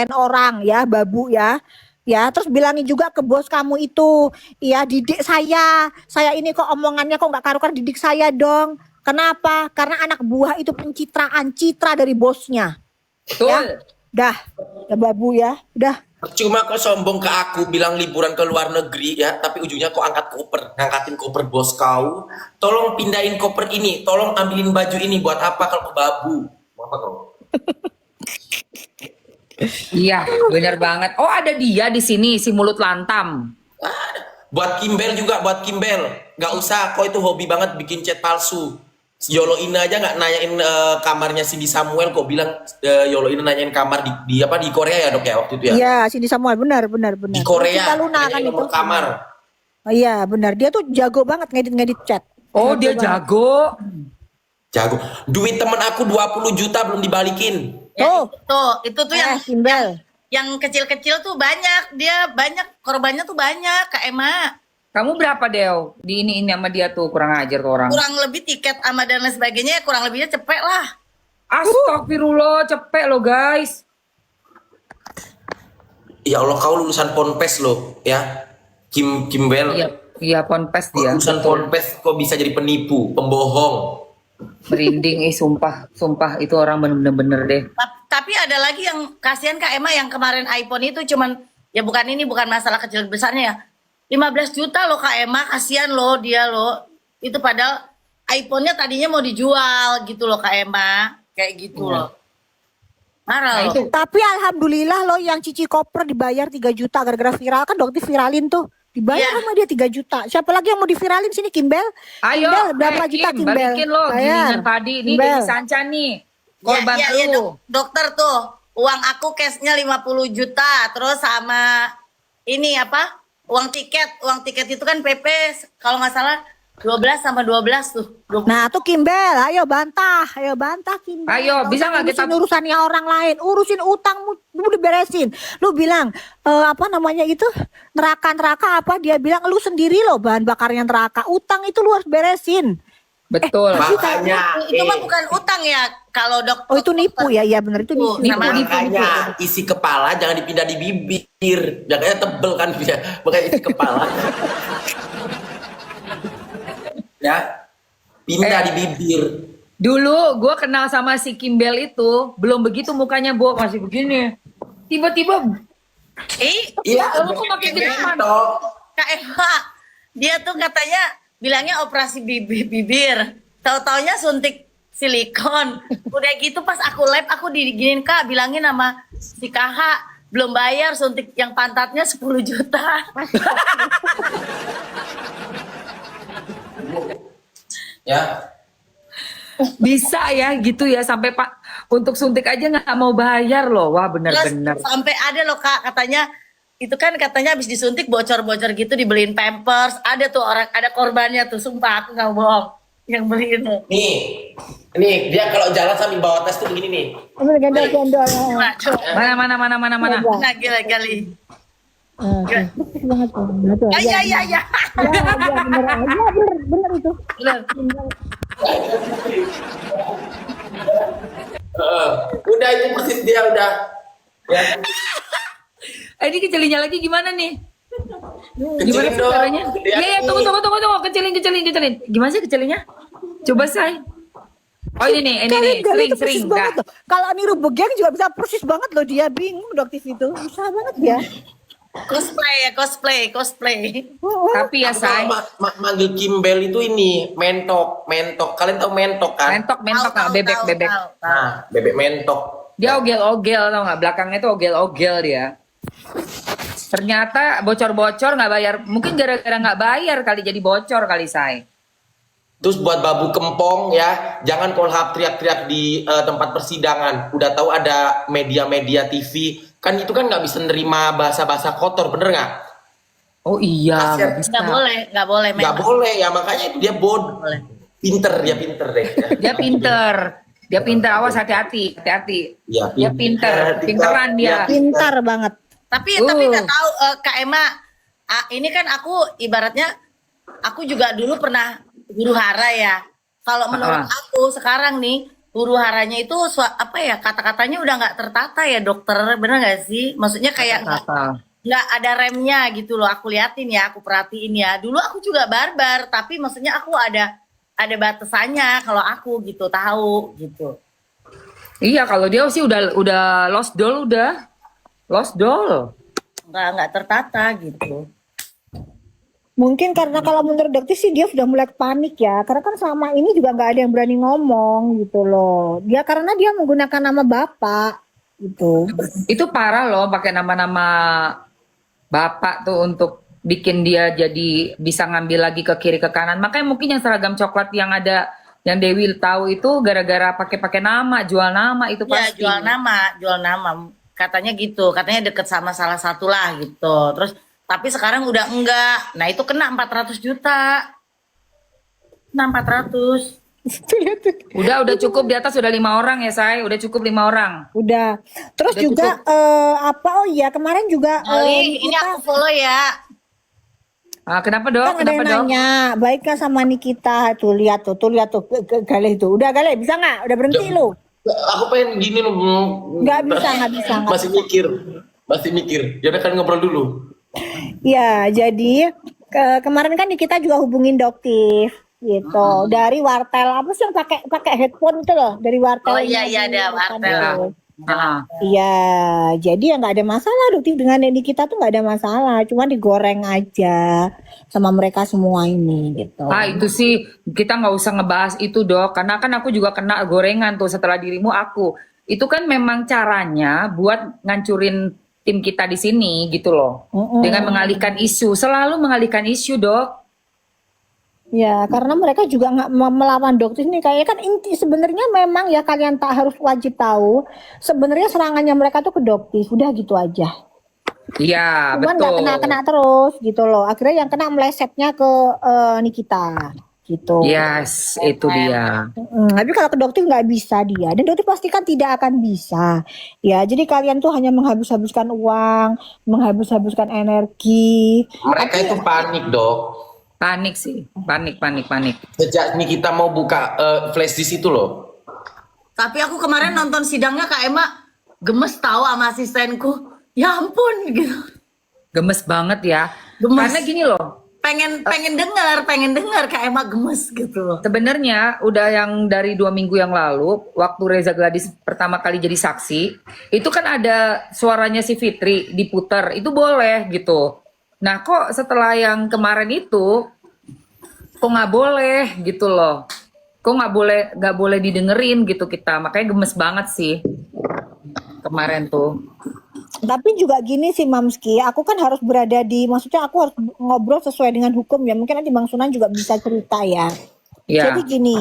nyusahin orang ya, babu ya. Ya, terus bilangin juga ke bos kamu itu, ya didik saya ini kok omongannya kok nggak karuan, didik saya dong. Kenapa? Karena anak buah itu pencitraan, citra dari bosnya. Betul. Ya, dah, ya babu ya, udah. Cuma kok sombong ke aku bilang liburan ke luar negeri ya, tapi ujungnya kok ngangkatin koper bos kau. Tolong pindahin koper ini, tolong ambilin baju ini buat apa kalau ke babu? Mau apa kau? Iya, benar banget. Oh, ada dia di sini si mulut lantam. Buat Kimbel juga, buat Kimbel. Gak usah, kau itu hobi banget bikin chat palsu. Yolo Ina aja nggak nanyain kamarnya Cindy Samuel, kok bilang Yolo Ina nanyain kamar di apa di Korea ya dok ya waktu itu ya? Iya, Cindy Samuel benar. Di Korea. Kita Luna kan nanyain itu. nomor kamar. Oh, iya, benar. Dia tuh jago banget ngedit chat. Oh, dia jago. Jago. Duit temen aku 20 juta belum dibalikin. Oh, Itu tuh yang Kimbel. kecil-kecil tuh banyak, dia banyak korbannya tuh banyak Kak Emma. Kamu berapa Deo? Di ini sama dia tuh kurang ajar tuh orang. Kurang lebih tiket sama dan lain sebagainya ya kurang lebihnya cepet lah. Astagfirullah, cepet lo guys. Ya Allah, kau lulusan Ponpes loh ya. Kimbel. Iya ponpes dia. Lulusan Ponpes kok bisa jadi penipu, pembohong. Merinding, sumpah itu orang bener-bener deh. Tapi ada lagi yang kasihan Kak Emma yang kemarin iPhone itu cuman ya bukan masalah kecil besarnya ya. 15 juta loh Kak Emma, kasihan loh dia loh. Itu padahal iPhone-nya tadinya mau dijual gitu loh Kak Emma. Kayak gitu loh. Marah loh. Tapi alhamdulillah loh yang Cici koper dibayar 3 juta gara-gara viral kan, dokter viralin tuh. Dibayar sama dia 3 juta. Siapa lagi yang mau diviralin sini, Kimbel? Ayo, Kimbel, berapa juta Kim, Kimbel? balikin lo gilingan tadi. Ini Kimbel. dari Sanca nih. Korban lu. Dokter tuh, uang aku cashnya 50 juta. Terus sama ini apa? Uang tiket itu kan PP kalau nggak salah 12 sama 12 tuh. Nah tuh Kimbel, ayo bantah Kimbel. Ayo, bisa nggak kita urusannya orang lain, urusin utangmu lu diberesin. Lu bilang apa namanya itu neraka apa? Dia bilang lu sendiri loh bahan bakarnya neraka. Utang itu lu harus beresin. Betul. Makanya itu mah bukan utang ya kalau dok. Oh itu nipu ya, iya benar itu nipu. makanya isi kepala jangan dipindah di bibir, jangannya tebel kan bisa, makanya isi kepala ya pindah di bibir. Dulu gue kenal sama si Kimbel itu belum begitu mukanya, Bo, masih begini. Tiba-tiba Iya, lu kok makin gede man? Kak Eva, dia tuh katanya bilangnya operasi bibir, tahu-taunya suntik silikon. Udah gitu pas aku live aku diginin Kak, bilangin sama si KH belum bayar suntik yang pantatnya 10 juta. Ya. Bisa ya gitu ya sampai Pak untuk suntik aja nggak mau bayar loh. Wah benar-benar. Sampai ada loh Kak katanya itu kan katanya habis disuntik bocor-bocor gitu dibeliin Pampers. Ada tuh orang, ada korbannya tuh, sumpah aku nggak bohong yang beliin tuh. Nih dia kalau jalan sambil bawa tas tuh begini nih. Gendol. Mana. Nah gila gali. Banget tuh. Ya. Bener itu. Udah itu persis dia udah. Ya. Ini kecilinya lagi gimana nih? Gimana Kecilin sih dong. caranya? Gedean Iya, nih. tunggu. Kecilin. Gimana sih kecilinya? Coba say. Oh ini nih, sering. Banget loh. Kalau niru begeng juga bisa persis banget loh dia, bingung dokter itu. Bisa banget ya. Cosplay. Tapi ya say. Manggil Kimbel itu ini mentok. Kalian tahu mentok kan? Mentok nggak bebek. Tahu. Nah, bebek mentok. Dia ogel-ogel tau nggak, belakangnya tuh ogel-ogel dia. Ternyata bocor-bocor nggak bayar, mungkin gara-gara nggak bayar kali jadi bocor kali say. Terus buat babu kempong ya, jangan kolhap teriak-teriak di tempat persidangan. Udah tahu ada media-media TV, kan itu kan nggak bisa nerima bahasa-bahasa kotor, bener nggak? Oh iya, Kasian. nggak bisa. Nggak boleh. Nggak boleh ya, makanya itu dia pinter deh. Dia pinter, awas hati-hati. Ya, Dia pinteran dia. Pintar banget. Tapi nggak tahu Kak Emma, ini kan aku ibaratnya aku juga dulu pernah guru hara ya. Kalau menurut aku sekarang nih huru haranya itu apa ya, kata-katanya udah nggak tertata ya dokter, bener nggak sih? Maksudnya kayak Kata-kata. nggak ada remnya gitu loh. Aku liatin ya, aku perhatiin ya. Dulu aku juga barbar, tapi maksudnya aku ada batasannya kalau aku gitu tahu gitu. Iya, kalau dia sih udah lost doll, udah lost doll. Nggak tertata gitu. Mungkin karena kalau menurut dokter sih dia sudah mulai panik ya. Karena kan selama ini juga nggak ada yang berani ngomong gitu loh. Dia karena dia menggunakan nama bapak gitu. Itu parah loh, pakai nama-nama bapak tuh untuk bikin dia jadi bisa ngambil lagi ke kiri ke kanan. Makanya mungkin yang seragam coklat yang ada yang Dewi tahu itu gara-gara pakai nama, jual nama itu Ya pasti. jual nama. Katanya gitu, katanya deket sama salah satu lah gitu. Terus tapi sekarang udah enggak. Nah itu kena 400 juta. Kena 400. Udah cukup di atas udah 5 orang ya, Say. Udah cukup 5 orang. Udah. Terus Udah juga apa? Oh iya kemarin juga Ini Nikita aku follow ya. Ah, kenapa dok? kan ada Kenapa yang dok? nanya, baik kan sama Nikita tuh lihat tuh Galih tuh. Udah Galih bisa nggak? Udah berhenti lu? Aku pengen gini loh. Nggak bisa. Masih mikir. Ya udah kan ngobrol dulu. Ya, jadi kemarin kan Nikita juga hubungin Doktif gitu dari wartel apa sih yang pakai headphone itu loh dari wartel. Oh iya ada wartel. Ah. Iya, jadi ya nggak ada masalah Doktif dengan Nikita tuh nggak ada masalah, cuma digoreng aja sama mereka semua ini gitu. Ah, itu sih kita nggak usah ngebahas itu dok, karena kan aku juga kena gorengan tuh setelah dirimu aku. Itu kan memang caranya buat ngancurin tim kita di sini gitu loh. Dengan mengalihkan isu, selalu mengalihkan isu dok. Ya, karena mereka juga nggak melawan Doktif nih. Kayaknya kan inti sebenarnya memang ya kalian tak harus wajib tahu. Sebenarnya serangannya mereka tuh ke Doktif, udah gitu aja. Iya Cuman betul. nggak kena terus gitu loh. Akhirnya yang kena melesetnya ke Nikita gitu. Yes, itu dia. Tapi kalau ke Doktif nggak bisa dia. Dan Doktif pastikan tidak akan bisa. Ya, jadi kalian tuh hanya menghabiskan uang, menghabiskan energi. Mereka itu panik dok. Panik sih, panik. Sejak ini kita mau buka flash disk itu loh. Tapi aku kemarin nonton sidangnya Kak Emma gemes tahu sama asistenku. Ya ampun gitu. Gemes banget ya. Gemes. Karena gini loh, Pengen dengar Kak Emma gemes gitu. sebenarnya udah yang dari 2 minggu yang lalu, waktu Reza Gladys pertama kali jadi saksi, itu kan ada suaranya si Fitri diputar, itu boleh gitu. Nah kok setelah yang kemarin itu, kok nggak boleh gitu loh. Kok nggak boleh didengerin gitu kita. Makanya gemes banget sih kemarin tuh. Tapi juga gini sih Mamski, aku kan harus berada di, maksudnya aku harus ngobrol sesuai dengan hukum ya. Mungkin nanti Bang Sunan juga bisa cerita ya. Ya. Jadi gini,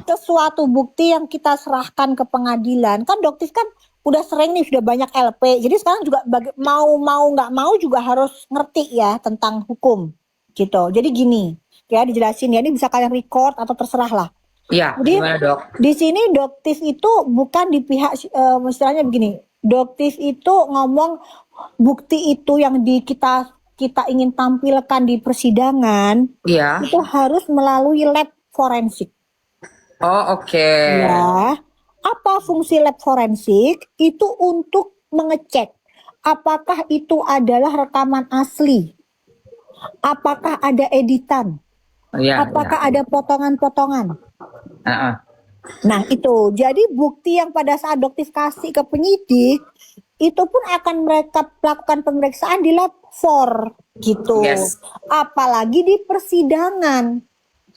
sesuatu bukti yang kita serahkan ke pengadilan, kan Doktif kan udah sering nih, sudah banyak LP. Jadi sekarang juga mau nggak mau juga harus ngerti ya tentang hukum gitu. Jadi gini, ya dijelasin ya, ini bisa kalian record atau terserah lah. Iya, Jadi gimana dok? di sini Doktif itu bukan di pihak istilahnya begini. Doktif itu ngomong bukti itu yang kita ingin tampilkan di persidangan Iya. itu harus melalui lab forensik. Oh oke. Ya. Apa fungsi lab forensik? Itu untuk mengecek apakah itu adalah rekaman asli. Apakah ada editan? Iya. Apakah ada potongan-potongan? Heeh. Nah itu, jadi bukti yang pada saat Doktif kasih ke penyidik, itu pun akan mereka lakukan pemeriksaan di lab for gitu. Yes. Apalagi di persidangan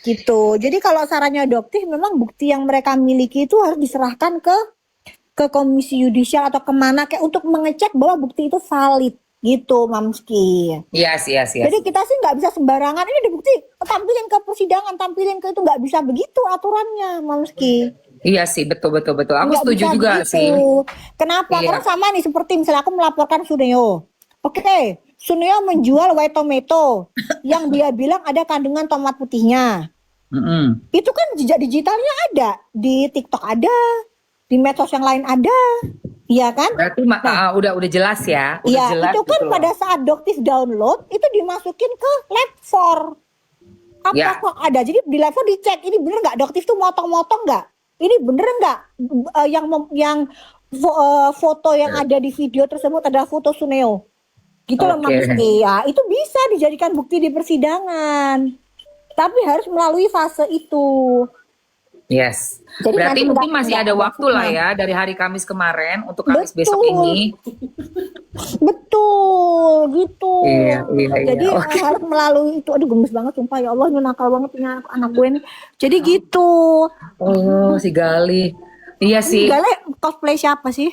gitu. Jadi kalau sarannya Doktif memang bukti yang mereka miliki itu harus diserahkan ke komisi yudisial atau kemana kayak untuk mengecek bahwa bukti itu valid gitu Mamski. Yes. Jadi kita sih nggak bisa sembarangan ini ada bukti tampilin ke persidangan, tampilin ke itu, nggak bisa begitu aturannya Mamski. Iya sih, betul. Aku Nggak setuju bisa juga begitu. sih. Kenapa? Iya. Karena sama nih seperti misalnya aku melaporkan Suneo. Oke, Suneo menjual white tomato yang dia bilang ada kandungan tomat putihnya. Mm-mm. Itu kan jejak digitalnya ada, di TikTok ada, di medsos yang lain ada. Iya kan? Berarti udah jelas ya. Udah Iya, jelas itu kan gitu loh. pada saat Doktif download itu dimasukin ke lab for. Ya. Apakah ada? Jadi di lab for dicek ini bener nggak Doktif tuh motong-motong nggak? ini bener nggak foto yang ada di video tersebut adalah foto Suneo? Gitu loh Oke. maksudnya. Ya, itu bisa dijadikan bukti di persidangan. Tapi harus melalui fase itu. Yes. Jadi Berarti nanti mungkin nggak- masih nggak- ada nggak waktu lah fitnah. ya dari hari Kamis kemarin untuk Kamis Betul. besok ini. Betul, gitu. Iya. Jadi Oke. harus melalui itu. Aduh gemes banget sumpah ya Allah, ini nakal banget punya anak gue nih. Jadi gitu. Oh, si Gali. Iya sih. Gale cosplay siapa sih?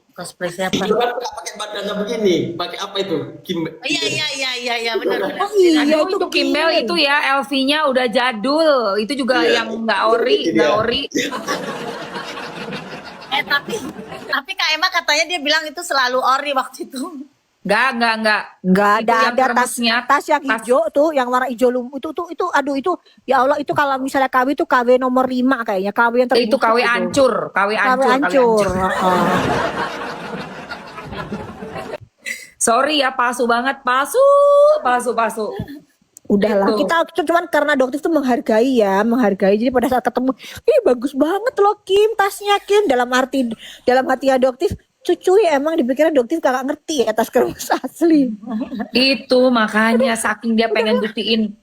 Cosplay siapa? Itu kan nggak pakai badannya begini, pakai apa itu? Oh, iya benar. Oh iya Aduh, itu itu Kimbel itu ya LV-nya udah jadul. Itu juga yang nggak ori, Itu nggak dia. ori. Tapi Kak Emma katanya dia bilang itu selalu ori waktu itu. Nggak. Nggak Itu ada yang kremesnya, tas yang hijau tuh, yang warna hijau lumut itu aduh itu ya Allah itu kalau misalnya KW itu KW nomor 5 kayaknya KW yang terbusuk Itu KW hancur, KW KW hancur. hancur. Heeh. Sorry ya, palsu banget, palsu. Udahlah, Gitu. kita cuman karena dokter tuh menghargai. Jadi pada saat ketemu, bagus banget loh Kim, tasnya Kim. Dalam hati adoptif, cucu ya emang dipikirnya adoptif kakak ngerti ya tas kermas asli. Itu makanya saking dia pengen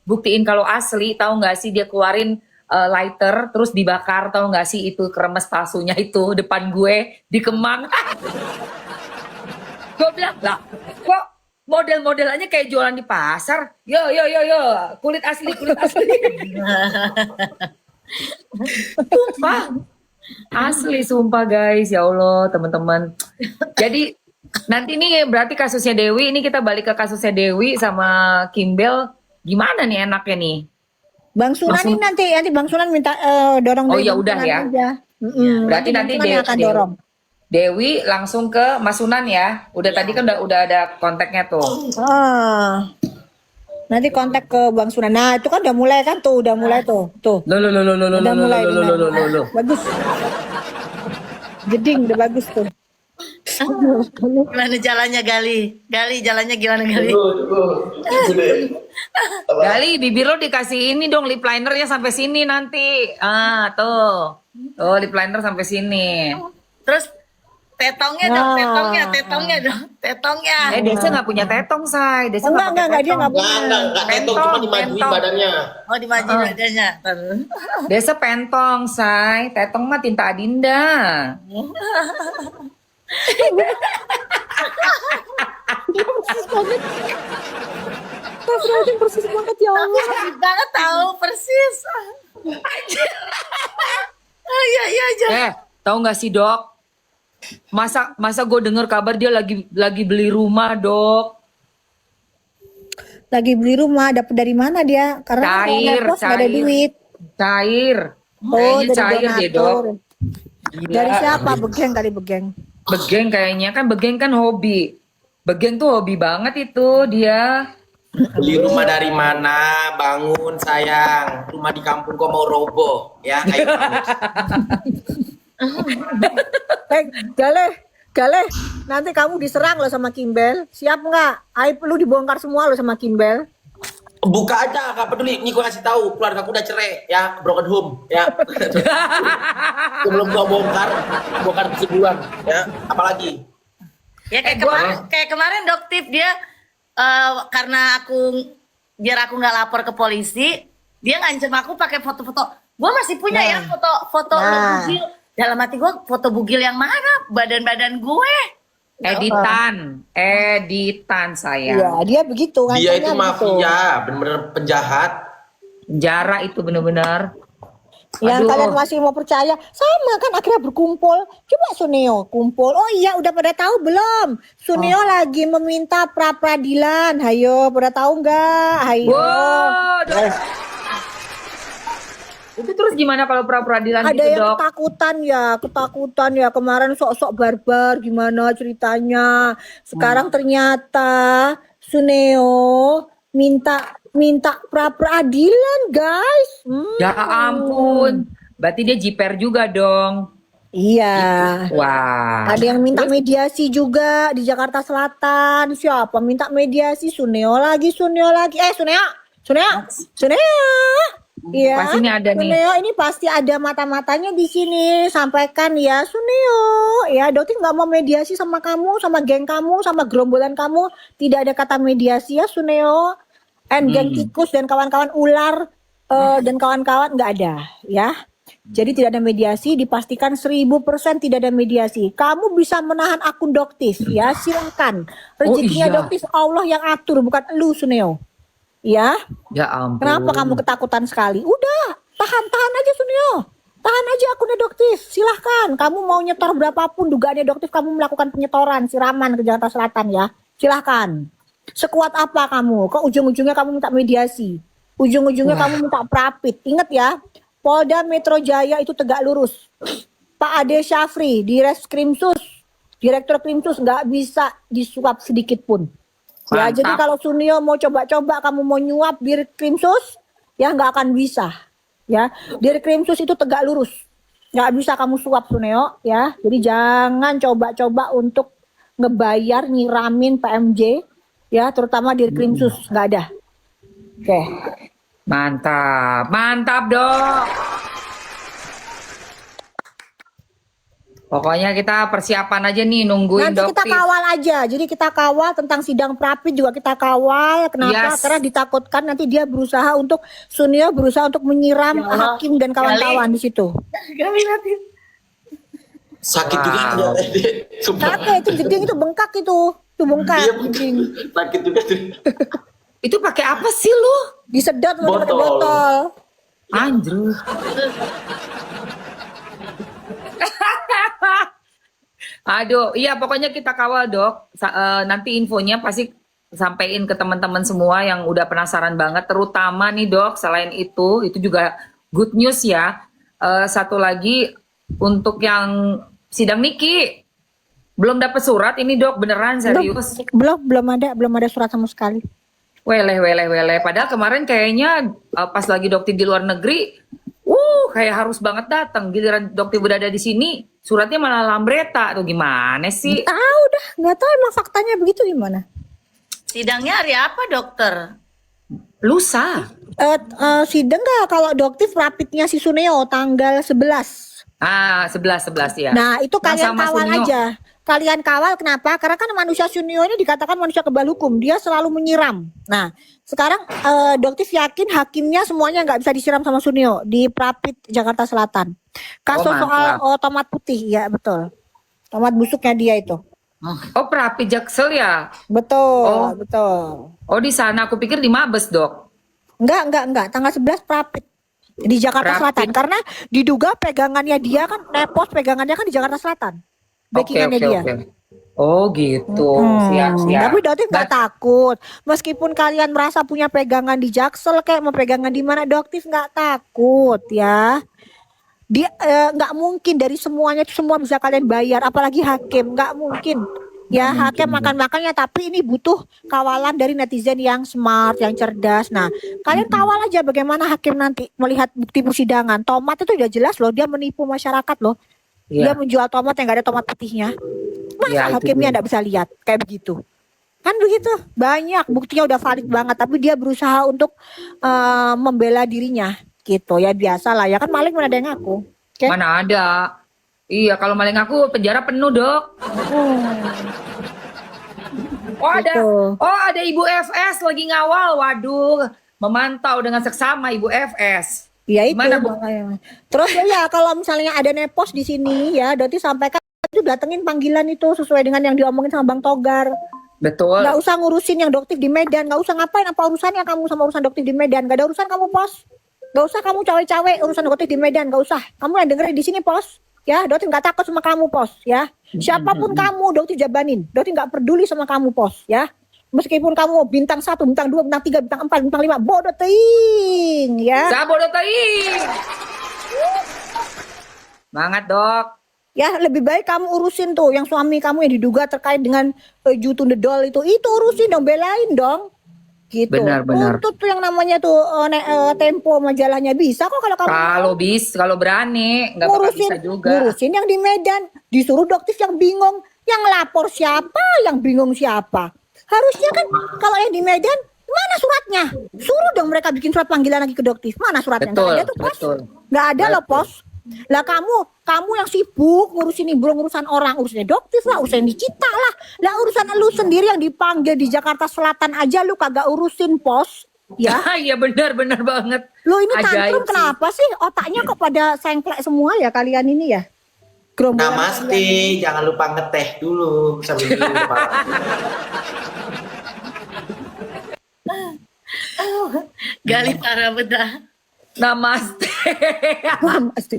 buktiin kalau asli, tahu nggak sih dia keluarin lighter terus dibakar, tahu nggak sih itu kremes palsunya itu depan gue di Kemang. Gue bilang lah, kok model-modelannya kayak jualan di pasar? Yo, kulit asli. Sumpah, asli sumpah guys, ya Allah teman-teman. Jadi nanti nih berarti kasusnya Dewi, ini kita balik ke kasusnya Dewi sama Kimbel, gimana nih enaknya nih? Bang Sunan ini nanti Bang Sunan minta dorong Oh, dari ya Bang udah Sunan ya. aja. Mm-mm, Berarti Bang nanti Sunan yang akan dorong. Dewi langsung ke Mas Sunan ya. Udah tadi kan udah ada kontaknya tuh. Nanti kontak ke Bang Sunan. Nah itu kan udah mulai kan tuh, udah mulai tuh. Udah mulai benar. Bagus. Jeding udah bagus tuh. Gimana jalannya Gali? Jalannya gimana Gali? Gali, bibir lo dikasih ini dong lip linernya sampai sini nanti. Tuh. Tuh lip liner sampai sini. Terus tetongnya dong, tetongnya. Desa nggak punya tetong, Say. Desa nggak pakai Enggak dia tetong. nggak punya. Enggak tetong, cuma dimajuin Pentong. badannya. Oh dimajuin badannya. Desa pentong, Say. Tetong mah tinta Adinda. Persis banget ya Allah. Persis banget tahu persis. Iya aja. Tahu nggak sih, Dok? Masa gue denger kabar dia lagi beli rumah, Dok. Lagi beli rumah, dapat dari mana dia? Karena nggak ada duit. Cair. Oh, Kayaknya cair deh, Dok. donatur. Gila. Dari siapa? Begeng kali Begeng. Begeng kayaknya kan Begeng kan hobi. Begeng tuh hobi banget itu dia. Beli rumah dari mana? Bangun sayang. Rumah di kampung kok mau roboh, ya? Kayak Gale, nanti kamu diserang loh sama Kimbel. Siap nggak? Aib lu dibongkar semua loh sama Kimbel. buka aja, gak peduli. Nih gue kasih tahu, keluarga aku udah cerai, ya, broken home, ya. Sebelum gua bongkar sebulan, ya. Apalagi? Ya kayak kemarin Doktif dia karena biar aku nggak lapor ke polisi, dia ngancem aku pakai foto-foto. Gue masih punya ya foto lo bugil. Dalam hati gue foto bugil yang mana? Badan-badan gue. Editan saya. Iya, dia begitu. Dia itu ngancamnya begitu. mafia, bener-bener penjahat. Penjara itu bener-bener. Yang Aduh. kalian masih mau percaya, sama kan akhirnya berkumpul. Coba Suneo kumpul. Oh iya, udah pada tahu belum? Suneo lagi meminta pra-peradilan. Hayo, pada tahu nggak? Hayo. Wow, Dok. Itu terus gimana kalau pra-peradilan Ada gitu, yang Dok? ketakutan ya. Kemarin sok-sok barbar gimana ceritanya. Sekarang ternyata Suneo minta pra-peradilan, guys. Ya ampun. Berarti dia jiper juga dong. Iya. Wah. Ada yang minta mediasi juga di Jakarta Selatan. Siapa minta mediasi? Suneo lagi. Suneo. Iya, Pasti ini ada nih. Suneo ini pasti ada mata-matanya di sini. Sampaikan ya, Suneo. Ya, Doktif nggak mau mediasi sama kamu, sama geng kamu, sama gerombolan kamu. Tidak ada kata mediasi ya, Suneo. And geng tikus dan kawan-kawan ular dan kawan-kawan nggak ada, ya. Jadi tidak ada mediasi, dipastikan 1000% tidak ada mediasi. Kamu bisa menahan akun Doktif, ya, silakan. Rezekinya iya. Doktif Allah yang atur, bukan lu, Suneo. Ya. Ya ampun. Kenapa kamu ketakutan sekali? Udah, tahan aja Sunio. Tahan aja akunnya Doktif. Silahkan. Kamu mau nyetor berapapun dugaannya Doktif, kamu melakukan penyetoran, siraman ke Jakarta Selatan ya. Silahkan. Sekuat apa kamu? Kok ujung-ujungnya kamu minta mediasi? Ujung-ujungnya kamu minta prapit. Ingat ya, Polda Metro Jaya itu tegak lurus. Pak Ade Syafri di Reskrimsus, Direktur Krimsus nggak bisa disuap sedikit pun. Ya, Mantap. jadi kalau Sunio mau coba-coba kamu mau nyuap di Krimsus, ya nggak akan bisa. Ya, di Krimsus itu tegak lurus, nggak bisa kamu suap Sunio. Ya, jadi jangan coba-coba untuk ngebayar nyiramin PMJ, ya terutama di Krimsus nggak ada. Oke, Mantap Dok. Pokoknya kita persiapan aja nih nungguin nanti kita Doktif. kawal aja. Jadi kita kawal tentang sidang Prapit juga kita kawal. Kenapa? Yes. Karena ditakutkan nanti dia berusaha untuk Sunio berusaha untuk menyiram Ya Allah. hakim dan kawan-kawan di situ. Kami nanti. Sakit juga Wow. ternyata dia. Sumpah. Kakek itu jeding itu bengkak itu bengkak. Iya, jeding. sakit juga tuh. Itu pakai apa sih lu? Disedot pakai Botol. botol. Anjir. Aduh, iya pokoknya kita kawal Dok. Nanti infonya pasti sampein ke teman-teman semua yang udah penasaran banget. Terutama nih Dok, selain itu juga good news ya. Satu lagi untuk yang sidang Niki. Belum dapat surat ini Dok, beneran serius. Belum ada surat sama sekali. Weleh. Padahal kemarin kayaknya pas lagi Dokter di luar negeri, kayak harus banget datang. Giliran Dokter udah ada di sini, suratnya malah lambreta. Tuh gimana sih? Tahu dah, nggak tahu emang faktanya begitu gimana. Sidangnya hari apa, dokter? Lusa. Sidang nggak kalau Doktif rapidnya si Suneo tanggal 11. 11 ya. Nah, itu Yang kalian sama kawal Sunio. aja. Kalian kawal kenapa? Karena kan manusia Sunio ini dikatakan manusia kebal hukum. Dia selalu menyiram. Nah, sekarang Doktif yakin hakimnya semuanya nggak bisa disiram sama Sunio di Prapit Jakarta Selatan. Kasus soal mantap. tomat putih, ya betul. Tomat busuknya dia itu. Oh, Prapi Jaksel ya? Betul, betul. Oh, di sana aku pikir di Mabes, Dok. Enggak. Tanggal 11 Prapit di Jakarta Prapit. Selatan. Karena diduga pegangannya dia kan, pos pegangannya kan di Jakarta Selatan. Backingannya dia. Oh, gitu. Siap. Tapi Doktif nggak takut. Meskipun kalian merasa punya pegangan di Jaksel kayak mau pegangan di mana, Doktif nggak takut ya. Dia nggak mungkin dari semuanya itu semua bisa kalian bayar, apalagi hakim nggak mungkin. Ya hakim makan-makannya, tapi ini butuh kawalan dari netizen yang smart, yang cerdas. Nah, kalian kawal aja bagaimana hakim nanti melihat bukti persidangan. Tomat itu udah jelas loh, dia menipu masyarakat loh. Dia Iya. menjual tomat yang nggak ada tomat putihnya. Masa Ya, itu hakimnya dia. nggak bisa lihat kayak begitu? Kan begitu, banyak buktinya udah valid banget, tapi dia berusaha untuk membela dirinya gitu. Ya biasa lah, ya kan maling mana ada yang ngaku. Oke? Mana ada. Iya, kalau maling aku penjara penuh, Dok. Gitu. Ada Ibu FS lagi ngawal. Waduh, memantau dengan seksama Ibu FS. Ya itu Gimana, Bu? makanya. Terus ya kalau misalnya ada nepos di sini ya, Doti sampaikan itu datengin panggilan itu sesuai dengan yang diomongin sama Bang Togar. Betul. Nggak usah ngurusin yang Doktif di Medan, nggak usah ngapain apa urusannya kamu sama urusan Doktif di Medan. Nggak ada urusan kamu pos. Nggak usah kamu cawe-cawe urusan Doktif di Medan, nggak usah. Kamu yang dengerin di sini pos. Ya, Doktif nggak takut sama kamu pos. Ya, siapapun kamu Doktif jabanin. Doktif nggak peduli sama kamu pos. Ya. Meskipun kamu bintang 1, bintang 2, bintang 3, bintang 4, bintang 5, bodoh ting, ya. Sabodotai. Semangat, Dok. Ya lebih baik kamu urusin tuh yang suami kamu yang diduga terkait dengan Jutun the Doll itu urusin dong, belain dong gitu. Benar. Tuntut tuh yang namanya tuh Tempo majalahnya bisa kok kalau kamu Kalau berani, nggak bakal ngurusin bisa juga. ngurusin yang di Medan, disuruh Doktif yang bingung, yang lapor siapa, yang bingung siapa. Harusnya kan kalau yang di Medan Mana suratnya? Suruh dong mereka bikin surat panggilan lagi ke Doktif. Mana suratnya? Betul, Nggak ada tuh, Pos. betul. Nggak ada loh, Pos. Lah kamu yang sibuk ngurusin urusan orang, urusannya Doktif lah, urusan Dicita lah. Lah urusan lu sendiri yang dipanggil di Jakarta Selatan aja lu kagak urusin, Pos. Ya. Iya benar banget. Lu ini Ajaib tantrum sih. kenapa sih? Otaknya kok pada sengklek semua ya kalian ini ya? Gerombolan Namaste, kalian. jangan lupa ngeteh dulu sambil dulu Pak. Gali parah bedah. Namaste. Namaste.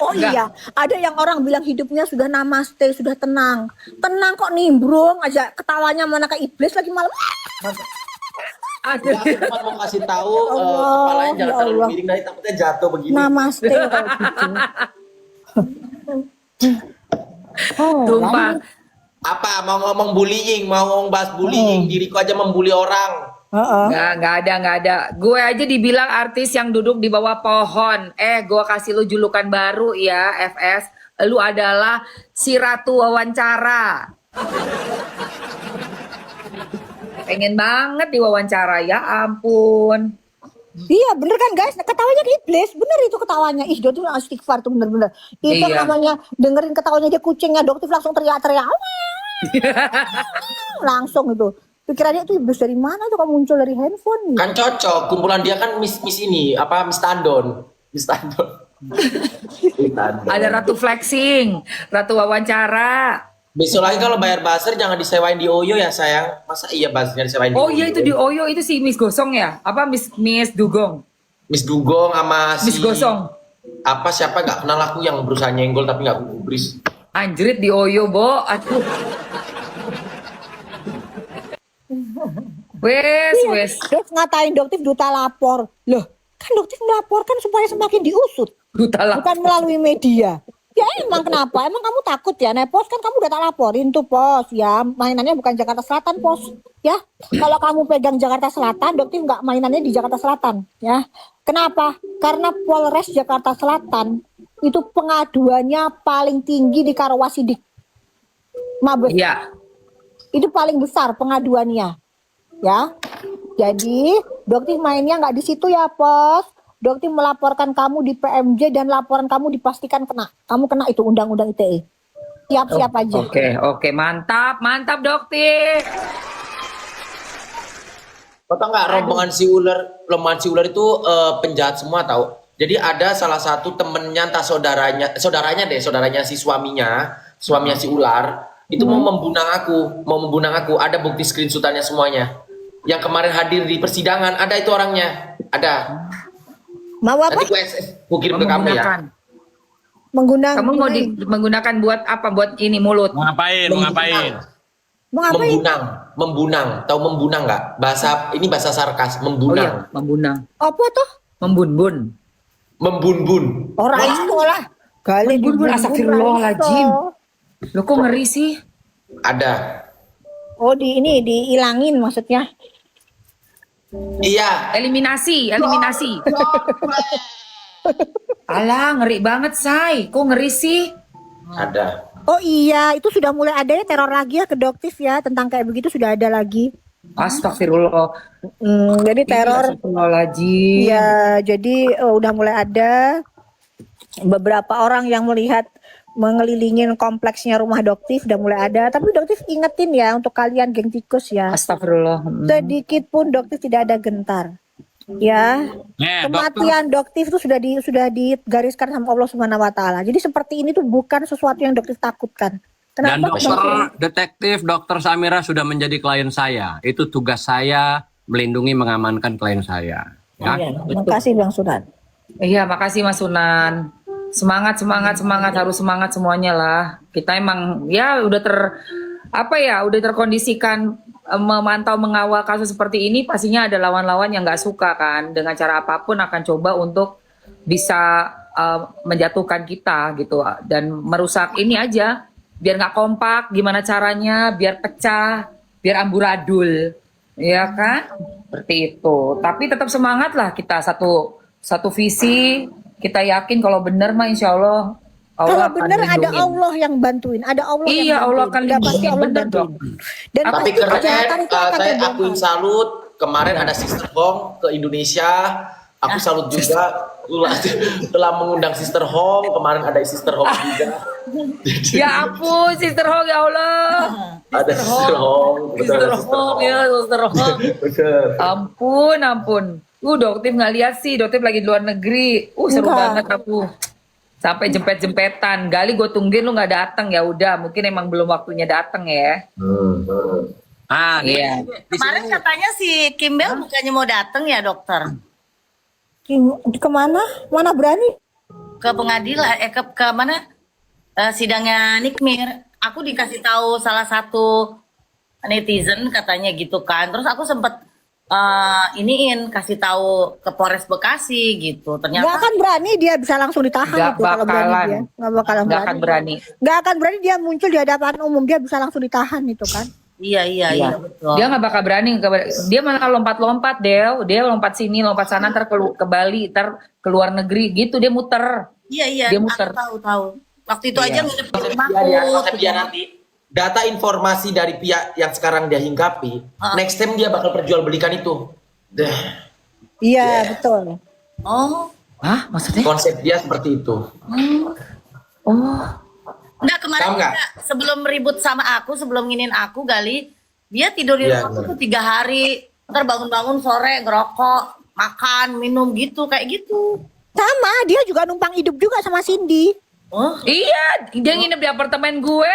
Oh Enggak. iya, ada yang orang bilang hidupnya sudah namaste, sudah tenang. Tenang kok nimbrung aja, ketawanya mana ke iblis lagi malam. Aduh. Aku cuma mau kasih tahu Allah, kepalanya jangan ya terlalu Allah. miring nanti takutnya jatuh begini. Namaste kalau gitu. Oh, Sumpah. Apa mau ngomong bullying, mau ngomong bahas bullying, diriku aja membuli orang. heeh. Nggak ada. Gue aja dibilang artis yang duduk di bawah pohon. Gue kasih lu julukan baru ya, FS. Lu adalah si Ratu Wawancara. Pengen banget diwawancara, ya ampun. Iya bener kan guys, ketawanya ke iblis, bener itu ketawanya. Ih Doktif istighfar tuh bener-bener. Itu Iya. namanya dengerin ketawanya dia kucingnya, Doktif langsung teriak-teriak. Langsung itu. Pikirannya itu iblis dari mana tuh kok muncul dari handphone? Kan cocok, kumpulan dia kan Miss ini, apa Miss Tandon. Miss Tandon. Miss Tandon. Ada Ratu Flexing, Ratu Wawancara. Besok lagi kalau bayar buzzer jangan disewain di Oyo ya sayang. Masa iya buzzernya disewain di Oh Oyo? iya itu di Oyo itu si Miss Gosong ya? Apa Miss Dugong? Miss Dugong sama si Miss Gosong. apa siapa gak kenal aku yang berusaha nyenggol tapi gak gubris. Anjrit di Oyo, Bo. Aduh. Wes. Terus ngatain Doktif duta lapor. Loh, kan Doktif melaporkan supaya semakin diusut, Duta lah. bukan melalui media. Ya emang kenapa? Emang kamu takut ya? Nah, Pos kan kamu udah tak laporin tuh, Pos. Ya, mainannya bukan Jakarta Selatan, Pos. Ya, kalau kamu pegang Jakarta Selatan, Doktif nggak mainannya di Jakarta Selatan. Ya, kenapa? Karena Polres Jakarta Selatan itu pengaduannya paling tinggi di Karawasidik. Mabes. Iya. Itu paling besar pengaduannya. Ya. Jadi, Doktif mainnya nggak di situ ya, Pos. Doktif melaporkan kamu di PMJ dan laporan kamu dipastikan kena. Kamu kena itu undang-undang ITE. Siap-siap aja. Oke, mantap Dokter. Kau tau nggak rombongan si ular itu penjahat semua tahu. Jadi ada salah satu temennya entah saudaranya si suaminya si ular itu mau membunuh aku. Ada bukti screenshotannya semuanya. Yang kemarin hadir di persidangan ada itu orangnya. Ada. Mau apa? Nanti gue kirim ke kamu ya. Menggunakan. Kamu mau menggunakan buat apa? Buat ini mulut. Mau ngapain? Mau ngapain? Membunang. Tahu membunang nggak? Bahasa sarkas. Oh Membunang. iya, membunang. Apa tuh? Membunbun. Membunbun. Orang itu lah. Kali Membunbun, astagfirullahaladzim. Lo kok ngeri sih? Ada. Oh, dihilangin maksudnya. Iya. Eliminasi. Alah, ngeri banget, Say. Kok ngeri sih? Ada. Oh iya, itu sudah mulai ada ya teror lagi ya ke Doktif ya, tentang kayak begitu sudah ada lagi. Astagfirullah. Jadi teror. Astagfirullahaladzim. Ya, jadi udah mulai ada beberapa orang yang melihat mengelilingin kompleksnya rumah Doktif, udah mulai ada. Tapi Doktif ingetin ya untuk kalian geng tikus ya, Astagfirullah. sedikit pun Doktif tidak ada gentar. Ya, kematian Doktif itu sudah digariskan sama Allah Subhanahu wa taala. Jadi seperti ini tuh bukan sesuatu yang Doktif takutkan. Dan Kenapa? dokter Samira sudah menjadi klien saya. Itu tugas saya melindungi, mengamankan klien saya. Ya. Iya, terima kasih Bang Sunan. Iya, makasih Mas Sunan. Semangat, harus semangat semuanya lah. Kita emang ya udah terkondisikan memantau mengawal kasus seperti ini, pastinya ada lawan-lawan yang nggak suka kan, dengan cara apapun akan coba untuk bisa menjatuhkan kita gitu dan merusak ini aja, biar nggak kompak, gimana caranya biar pecah, biar amburadul, ya kan? Seperti itu. Tapi tetap semangat lah kita, satu visi. Kita yakin kalau benar mah insya Allah Kalau akan benar ada lindungin. Allah yang bantuin, ada Allah yang Iya, Allah akan Udah pasti lindungin, Allah bener bantuin. dong. Dan Tapi pasti kejahatan keren, itu akan saya terbongkar. akuin salut kemarin ada Sister Hong ke Indonesia. Aku salut juga telah mengundang Sister Hong. Kemarin ada Sister Hong juga. Ya ampun, Sister Hong ya Allah. Ada Sister Hong. Betul, Sister ada Hong ya, Sister Hong. Betul. Ampun. Doktif nggak lihat sih, Doktif lagi di luar negeri. Seru Enggak. banget aku. Sampai jempet-jempetan. Gali gue tungguin lu nggak datang, ya udah. Mungkin emang belum waktunya datang ya. Iya. Kemarin katanya si Kimbel bukannya mau datang ya dokter Kemana? Mana berani? ke pengadilan ke mana sidangnya Nikmir. Aku dikasih tahu salah satu netizen katanya gitu kan. Terus aku sempet kasih tahu ke Polres Bekasi gitu. Gak Ternyata akan berani dia bisa langsung ditahan Nggak itu kalau berani bakalan. dia. Gak bakalan Nggak akan berani. Gak akan berani dia muncul di hadapan umum, dia bisa langsung ditahan itu kan. iya betul. Dia nggak bakal berani. Dia malah lompat-lompat, Dia lompat sini, lompat sana, ntar ke Bali, ntar ke luar negeri. Gitu, dia muter. Iya, Dia aku muter. tahu. Waktu itu Iya. aja nginep di Konsep rumahku. dia nanti data informasi dari pihak yang sekarang dia hinggapi, next time dia bakal perjualbelikan itu. Iya betul. Oh, Hah? Maksudnya? Konsep dia seperti itu. Oh. enggak kemarin Tahu nggak? juga, sebelum ribut sama aku, sebelum nginin aku Gali, dia tidur di Iya, rumahku benar. tuh 3 hari. Ntar bangun-bangun sore ngerokok, makan, minum gitu, kayak gitu. Sama, dia juga numpang hidup juga sama Cindy. Oh, Iya, dia nginep di apartemen gue.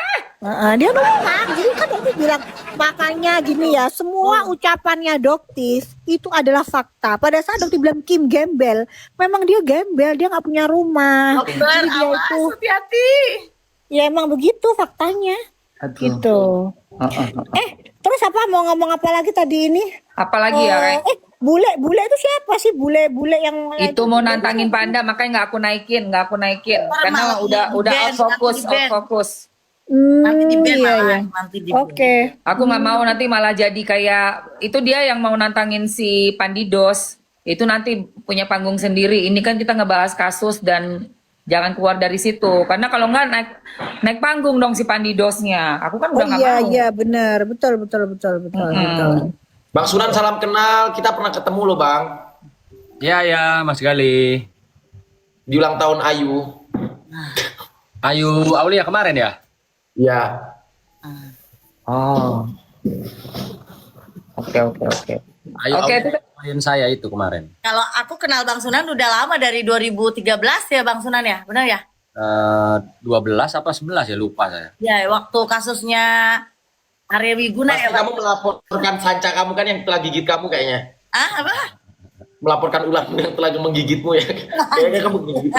Dia numpang, jadi kan Doktif bilang makanya gini ya, semua ucapannya Doktif itu adalah fakta. Pada saat Doktif bilang Kim gembel, memang dia gembel, dia nggak punya rumah. dokter, Jadi dia awas, itu, hati-hati. ya emang begitu faktanya. Gitu. Terus apa mau ngomong apa lagi tadi ini? Apalagi ya, Rek? Bule itu siapa sih bule yang Itu mau nantangin Panda, makanya nggak aku naikin. Karena malah udah di-ban, out nanti fokus. Nanti di ban iya, malah, iya. nanti di ban. Oke. Aku nggak mau nanti malah jadi kayak itu dia yang mau nantangin si Pandidos. Itu nanti punya panggung sendiri. Ini kan kita ngebahas kasus dan jangan keluar dari situ. Karena kalau nggak naik panggung dong si Pandidosnya. Aku kan Oh udah nggak iya mau. iya benar, betul. Bang Sunan salam kenal, kita pernah ketemu loh Bang. Ya, Mas Gali. Di ulang tahun Ayu. Ayu Aulia kemarin ya? Iya. Oh. Oke. Ayu Oke, Aulia, itu- klien saya itu kemarin. Kalau aku kenal Bang Sunan udah lama dari 2013 ya Bang Sunan ya, benar ya? 12 apa 11 ya, lupa saya. Ya, waktu kasusnya Arya Wiguna Pasti ya Bang. kamu melaporkan sanca kamu kan yang telah gigit kamu kayaknya. Ah, apa? Melaporkan ular yang telah menggigitmu ya. Kayaknya kamu gigit.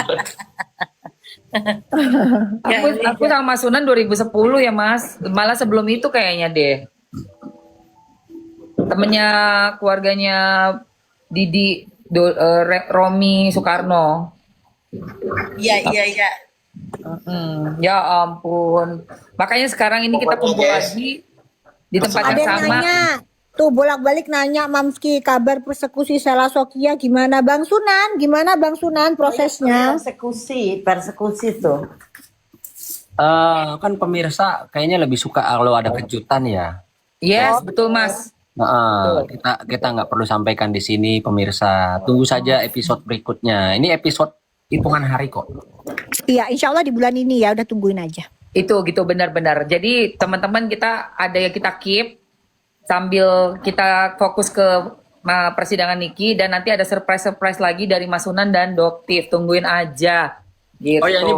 Aku sama Mas Sunan 2010 ya Mas. Malah sebelum itu kayaknya deh. Temennya keluarganya Didi Romi Soekarno. Iya. Ya ampun. Makanya sekarang ini kita kumpul Yes. lagi di tempat Ada yang yang sama. nanya, tuh bolak-balik nanya Mamski kabar persekusi Sela Sokia gimana Bang Sunan? Gimana Bang Sunan prosesnya? persekusi tuh. Kan pemirsa kayaknya lebih suka kalau ada kejutan ya. Yes, betul Mas. Kita nggak perlu sampaikan di sini pemirsa. Tunggu saja episode berikutnya. Ini episode hitungan hari kok. Iya, insya Allah di bulan ini ya, udah tungguin aja. Itu gitu benar-benar. Jadi teman-teman kita ada yang kita keep sambil kita fokus ke persidangan Niki dan nanti ada surprise lagi dari Mas Sunan dan Doktif. Tungguin aja. Gitu. Oh ya, ini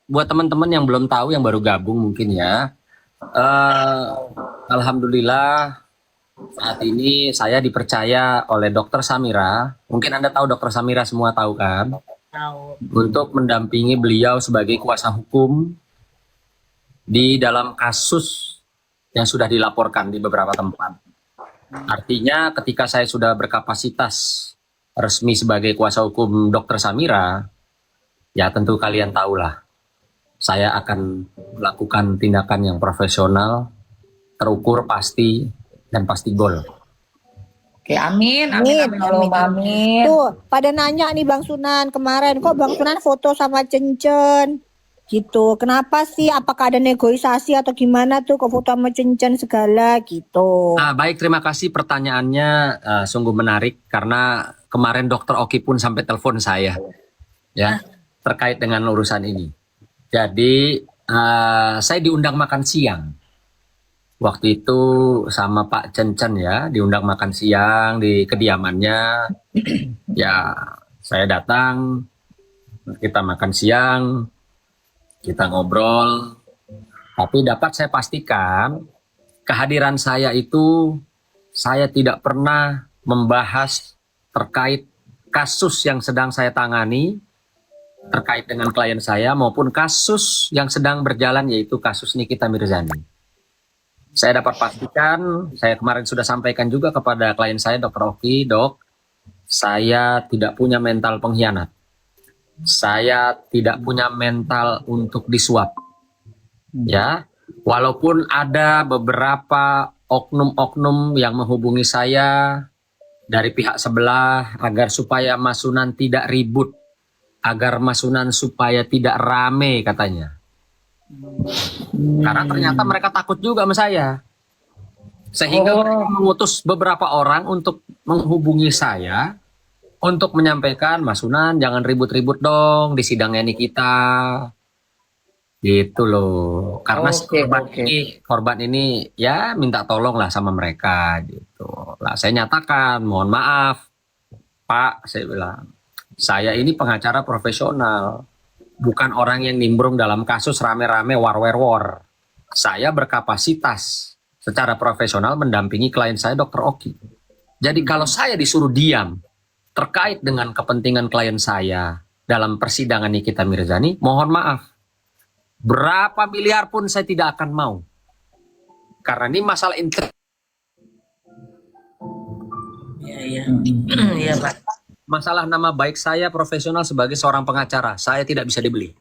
buat teman-teman yang belum tahu, yang baru gabung mungkin ya. Alhamdulillah saat ini saya dipercaya oleh Dokter Samira. Mungkin Anda tahu Dokter Samira, semua tahu kan? Tahu. Untuk mendampingi beliau sebagai kuasa hukum di dalam kasus yang sudah dilaporkan di beberapa tempat. Artinya ketika saya sudah berkapasitas resmi sebagai kuasa hukum Dokter Samira, ya tentu kalian tahulah, saya akan melakukan tindakan yang profesional, terukur, pasti, dan pasti gol. Oke, amin. Tuh, pada nanya nih Bang Sunan kemarin, kok Bang Sunan foto sama Cencen? Gitu. Kenapa sih? Apakah ada negosiasi atau gimana tuh kok foto sama cincin segala gitu? Baik, terima kasih pertanyaannya, sungguh menarik karena kemarin Dokter Oki pun sampai telepon saya ya terkait dengan urusan ini. Jadi saya diundang makan siang waktu itu sama Pak Cencen ya, diundang makan siang di kediamannya. Ya, saya datang, kita makan siang, kita ngobrol. Tapi dapat saya pastikan kehadiran saya itu saya tidak pernah membahas terkait kasus yang sedang saya tangani terkait dengan klien saya maupun kasus yang sedang berjalan yaitu kasus Nikita Mirzani. Saya dapat pastikan, saya kemarin sudah sampaikan juga kepada klien saya Dr. Oki, Dok, saya tidak punya mental pengkhianat. Saya tidak punya mental untuk disuap. Ya, walaupun ada beberapa oknum-oknum yang menghubungi saya dari pihak sebelah agar supaya Mas Sunan tidak ribut, agar Mas Sunan supaya tidak rame katanya. Karena ternyata mereka takut juga sama saya. Sehingga mereka mengutus beberapa orang untuk menghubungi saya untuk menyampaikan, Mas Sunan jangan ribut-ribut dong di sidangnya Nikita. Gitu loh. Karena si korban ini ya minta tolong lah sama mereka gitu. Lah saya nyatakan, mohon maaf Pak, saya bilang, saya ini pengacara profesional, bukan orang yang nimbrung dalam kasus rame-rame war. Saya berkapasitas secara profesional mendampingi klien saya Dr. Oki. Jadi kalau saya disuruh diam terkait dengan kepentingan klien saya dalam persidangan Nikita Mirzani, mohon maaf. Berapa miliar pun saya tidak akan mau. Karena ini masalah Iya, Pak. masalah nama baik saya profesional sebagai seorang pengacara. Saya tidak bisa dibeli.